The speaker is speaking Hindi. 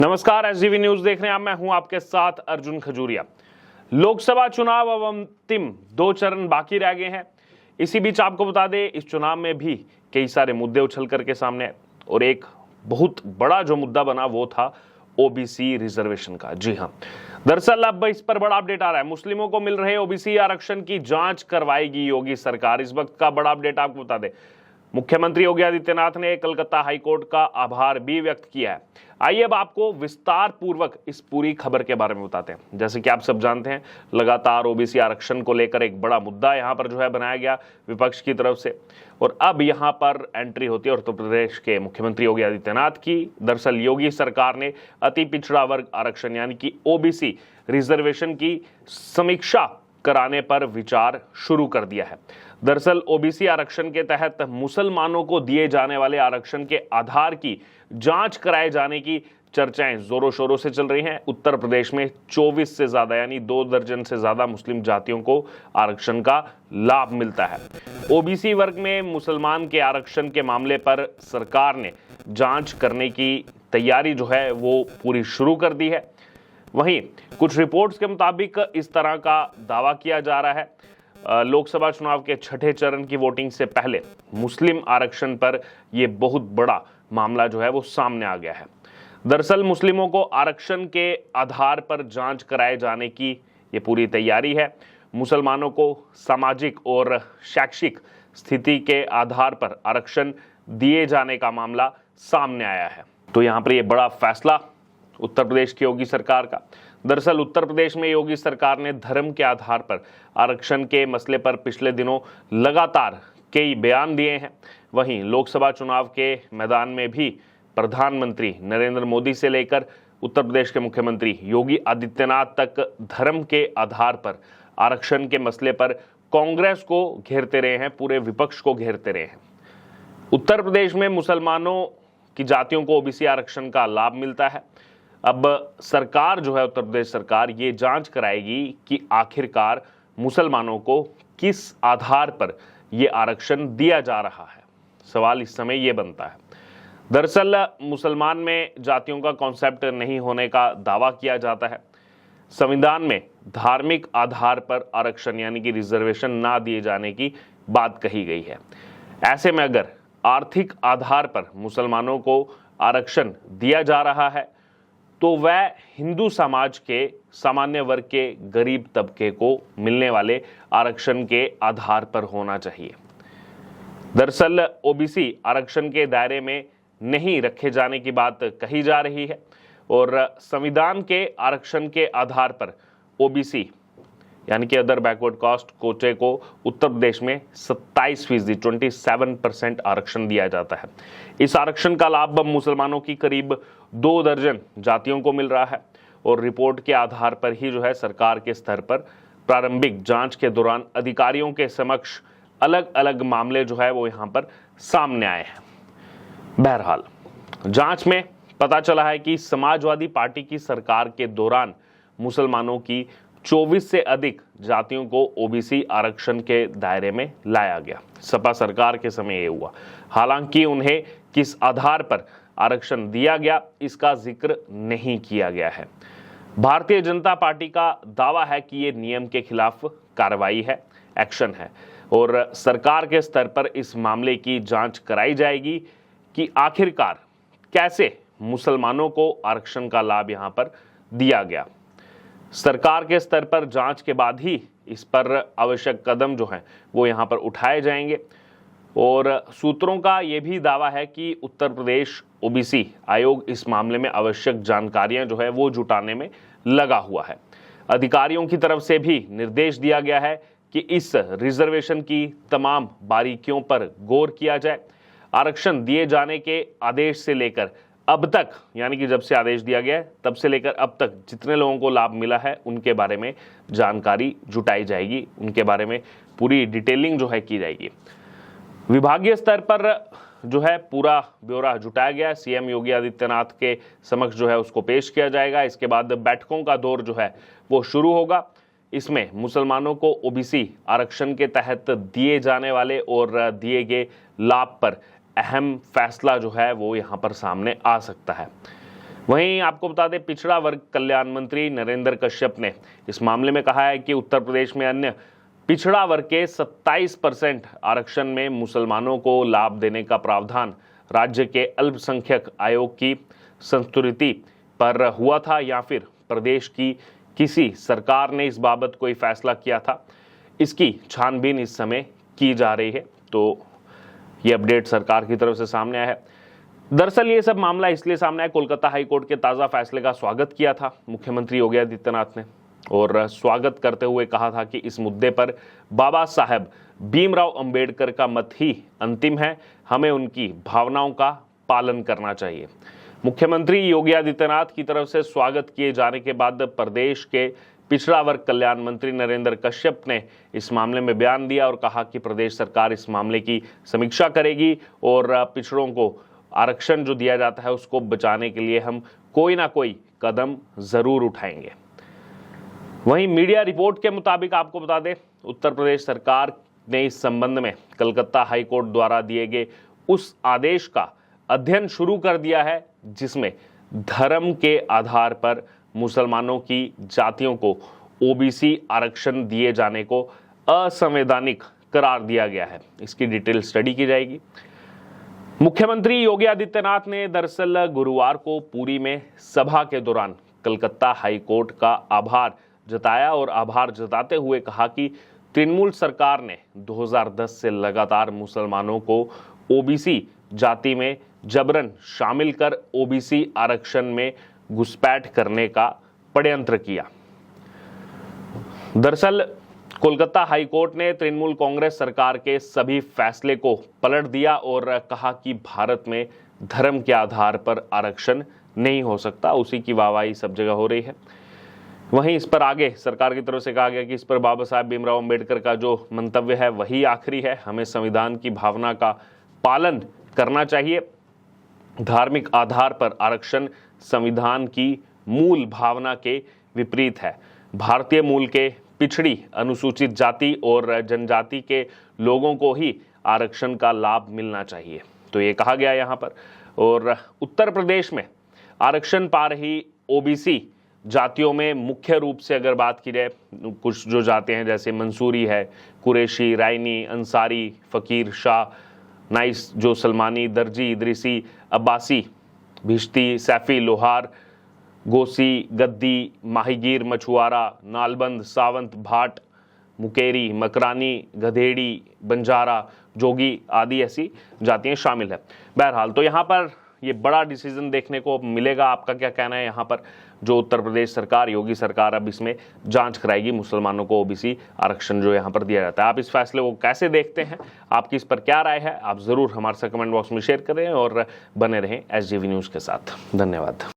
नमस्कार, एसडीवी न्यूज देख रहे हैं आप। मैं हूं आपके साथ अर्जुन खजूरिया। लोकसभा चुनाव अब अंतिम 2 चरण बाकी रह गए हैं। इसी बीच आपको बता दें, इस चुनाव में भी कई सारे मुद्दे उछल करके सामने आए और एक बहुत बड़ा जो मुद्दा बना वो था ओबीसी रिजर्वेशन का। जी हां, दरअसल अब इस पर बड़ा अपडेट आ रहा है। मुस्लिमों को मिल रहे ओबीसी आरक्षण की जांच करवाएगी योगी सरकार। इस वक्त का बड़ा अपडेट आपको बता दें, मुख्यमंत्री योगी आदित्यनाथ ने कलकत्ता हाईकोर्ट का आभार भी व्यक्त किया है। आइए अब आपको विस्तार पूर्वक इस पूरी खबर के बारे में बताते हैं। जैसे कि आप सब जानते हैं, लगातार ओबीसी आरक्षण को लेकर एक बड़ा मुद्दा यहां पर जो है बनाया गया विपक्ष की तरफ से, और अब यहां पर एंट्री होती है उत्तर प्रदेश के मुख्यमंत्री योगी आदित्यनाथ की। दरअसल योगी सरकार ने अति पिछड़ा वर्ग आरक्षण यानी कि ओबीसी रिजर्वेशन की समीक्षा कराने पर विचार शुरू कर दिया है। दरअसल ओबीसी आरक्षण के तहत मुसलमानों को दिए जाने वाले आरक्षण के आधार की जांच कराए जाने की चर्चाएं जोरों शोरों से चल रही हैं। उत्तर प्रदेश में 24 से ज्यादा यानी 2 दर्जन से ज्यादा मुस्लिम जातियों को आरक्षण का लाभ मिलता है। ओबीसी वर्ग में मुसलमान के आरक्षण के मामले पर सरकार ने जांच करने की तैयारी जो है वो पूरी शुरू कर दी है। वहीं कुछ रिपोर्ट्स के मुताबिक इस तरह का दावा किया जा रहा है, लोकसभा चुनाव के 6ठे चरण की वोटिंग से पहले मुस्लिम आरक्षण पर यह बहुत बड़ा मामला जो है वो सामने आ गया है। दरअसल मुस्लिमों को आरक्षण के आधार पर जांच कराए जाने की ये पूरी तैयारी है। मुसलमानों को सामाजिक और शैक्षिक स्थिति के आधार पर आरक्षण दिए जाने का मामला सामने आया है। तो यहाँ पर यह बड़ा फैसला उत्तर प्रदेश की योगी सरकार का। दरअसल उत्तर प्रदेश में योगी सरकार ने धर्म के आधार पर आरक्षण के मसले पर पिछले दिनों लगातार कई बयान दिए हैं। वहीं लोकसभा चुनाव के मैदान में भी प्रधानमंत्री नरेंद्र मोदी से लेकर उत्तर प्रदेश के मुख्यमंत्री योगी आदित्यनाथ तक धर्म के आधार पर आरक्षण के मसले पर कांग्रेस को घेरते रहे हैं, पूरे विपक्ष को घेरते रहे हैं। उत्तर प्रदेश में मुसलमानों की जातियों को ओबीसी आरक्षण का लाभ मिलता है। अब सरकार जो है, उत्तर प्रदेश सरकार, ये जांच कराएगी कि आखिरकार मुसलमानों को किस आधार पर ये आरक्षण दिया जा रहा है। सवाल इस समय ये बनता है। दरअसल मुसलमान में जातियों का कॉन्सेप्ट नहीं होने का दावा किया जाता है। संविधान में धार्मिक आधार पर आरक्षण यानी कि रिजर्वेशन ना दिए जाने की बात कही गई है। ऐसे में अगर आर्थिक आधार पर मुसलमानों को आरक्षण दिया जा रहा है तो वह हिंदू समाज के सामान्य वर्ग के गरीब तबके को मिलने वाले आरक्षण के आधार पर होना चाहिए। दरअसल ओबीसी आरक्षण के दायरे में नहीं रखे जाने की बात कही जा रही है और संविधान के आरक्षण के आधार पर ओबीसी यानी कि अदर बैकवर्ड कास्ट कोटे को उत्तर प्रदेश में 27% आरक्षण दिया जाता है। इस आरक्षण का लाभ मुसलमानों की करीब 2 दर्जन जातियों को मिल रहा है और रिपोर्ट के आधार पर ही जो है सरकार के स्तर पर प्रारंभिक जांच के दौरान अधिकारियों के समक्ष अलग अलग मामले जो है वो यहाँ पर सामने आए हैं। बहरहाल जांच में पता चला है कि समाजवादी पार्टी की सरकार के दौरान मुसलमानों की 24 से अधिक जातियों को ओबीसी आरक्षण के दायरे में लाया गया। सपा सरकार के समय ये हुआ। हालांकि उन्हें किस आधार पर आरक्षण दिया गया इसका जिक्र नहीं किया गया है। भारतीय जनता पार्टी का दावा है कि ये नियम के खिलाफ कार्रवाई है, एक्शन है और सरकार के स्तर पर इस मामले की जांच कराई जाएगी कि आखिरकार कैसे मुसलमानों को आरक्षण का लाभ यहां पर दिया गया। सरकार के स्तर पर जांच के बाद ही इस पर आवश्यक कदम जो हैं वो यहां पर उठाए जाएंगे और सूत्रों का ये भी दावा है कि उत्तर प्रदेश ओबीसी आयोग इस मामले में आवश्यक जानकारियां जो है वो जुटाने में लगा हुआ है। अधिकारियों की तरफ से भी निर्देश दिया गया है कि इस रिजर्वेशन की तमाम बारीकियों पर गौर किया जाए। आरक्षण दिए जाने के आदेश से लेकर अब तक यानी कि जब से आदेश दिया गया है तब से लेकर अब तक जितने लोगों को लाभ मिला है उनके बारे में जानकारी जुटाई जाएगी, उनके बारे में पूरी डिटेलिंग जो है की जाएगी। विभागीय स्तर पर जो है पूरा ब्यौरा जुटाया गया है। सीएम योगी आदित्यनाथ के समक्ष जो है उसको पेश किया जाएगा। इसके बाद बैठकों का दौर जो है वो शुरू होगा। इसमें मुसलमानों को ओबीसी आरक्षण के तहत दिए जाने वाले और दिए गए लाभ पर अहम फैसला जो है वो यहाँ पर सामने आ सकता है। वहीं आपको बता दें, पिछड़ा वर्ग कल्याण मंत्री नरेंद्र कश्यप ने इस मामले में कहा है कि उत्तर प्रदेश में अन्य पिछड़ा वर्ग के 27% आरक्षण में मुसलमानों को लाभ देने का प्रावधान राज्य के अल्पसंख्यक आयोग की संस्तुति पर हुआ था या फिर प्रदेश की किसी सरकार ने इस बाबत कोई फैसला किया था, इसकी छानबीन इस समय की जा रही है। तो ये अपडेट सरकार की तरफ से सामने आया है। दरअसल ये सब मामला इसलिए सामने आया, कोलकाता हाईकोर्ट के ताज़ा फैसले का स्वागत किया था मुख्यमंत्री योगी आदित्यनाथ ने, और स्वागत करते हुए कहा था कि इस मुद्दे पर बाबा साहेब भीमराव अंबेडकर का मत ही अंतिम है, हमें उनकी भावनाओं का पालन करना चाहिए। मुख्यमंत्री योगी आदित्यनाथ की तरफ से स्वागत किए जाने के बाद प्रदेश के पिछड़ा वर्ग कल्याण मंत्री नरेंद्र कश्यप ने इस मामले में बयान दिया और कहा कि प्रदेश सरकार इस मामले की समीक्षा करेगी और पिछड़ों को आरक्षण जो दिया जाता है उसको बचाने के लिए हम कोई ना कोई कदम जरूर उठाएंगे। वहीं मीडिया रिपोर्ट के मुताबिक आपको बता दें, उत्तर प्रदेश सरकार ने इस संबंध में कलकत्ता हाईकोर्ट द्वारा दिए गए उस आदेश का अध्ययन शुरू कर दिया है जिसमें धर्म के आधार पर मुसलमानों की जातियों को ओबीसी आरक्षण दिए जाने को असंवैधानिक करार दिया गया है। इसकी डिटेल स्टडी की जाएगी। मुख्यमंत्री योगी आदित्यनाथ ने दरअसल गुरुवार को पुरी में सभा के दौरान कलकत्ता हाईकोर्ट का आभार जताया और आभार जताते हुए कहा कि तृणमूल सरकार ने 2010 से लगातार मुसलमानों को ओबीसी जाति में जबरन शामिल कर ओबीसी आरक्षण में घुसपैठ करने का षड्यंत्र किया। दरअसल कोलकाता हाईकोर्ट ने तृणमूल कांग्रेस सरकार के सभी फैसले को पलट दिया और कहा कि भारत में धर्म के आधार पर आरक्षण नहीं हो सकता। उसी की वाहवाही सब जगह हो रही है। वहीं इस पर आगे सरकार की तरफ से कहा गया कि इस पर बाबा साहेब भीमराव अंबेडकर का जो मंतव्य है वही आखिरी है, हमें संविधान की भावना का पालन करना चाहिए। धार्मिक आधार पर आरक्षण संविधान की मूल भावना के विपरीत है। भारतीय मूल के पिछड़ी अनुसूचित जाति और जनजाति के लोगों को ही आरक्षण का लाभ मिलना चाहिए, तो ये कहा गया यहाँ पर। और उत्तर प्रदेश में आरक्षण पा रही ओबीसी जातियों में मुख्य रूप से अगर बात की जाए, कुछ जो जाते हैं जैसे मंसूरी है, कुरैशी, राइनी, अंसारी, फकीर, शाह, नाइस, जो सलमानी, दर्जी, इदरीसी, अब्बासी, भिश्ती, सैफी, लोहार, गोसी, गद्दी, माहीगीर, मछुआरा, नालबंद, सावंत, भाट, मुकेरी, मकरानी, गधेड़ी, बंजारा, जोगी आदि ऐसी जातियां शामिल है। बहरहाल तो यहाँ पर ये बड़ा डिसीजन देखने को मिलेगा। आपका क्या कहना है यहाँ पर? जो उत्तर प्रदेश सरकार, योगी सरकार अब इसमें जांच कराएगी मुसलमानों को ओबीसी आरक्षण जो यहाँ पर दिया जाता है। आप इस फैसले को कैसे देखते हैं? आपकी इस पर क्या राय है? आप जरूर हमारे साथ कमेंट बॉक्स में शेयर करें और बने रहें एसजीवी न्यूज़ के साथ। धन्यवाद।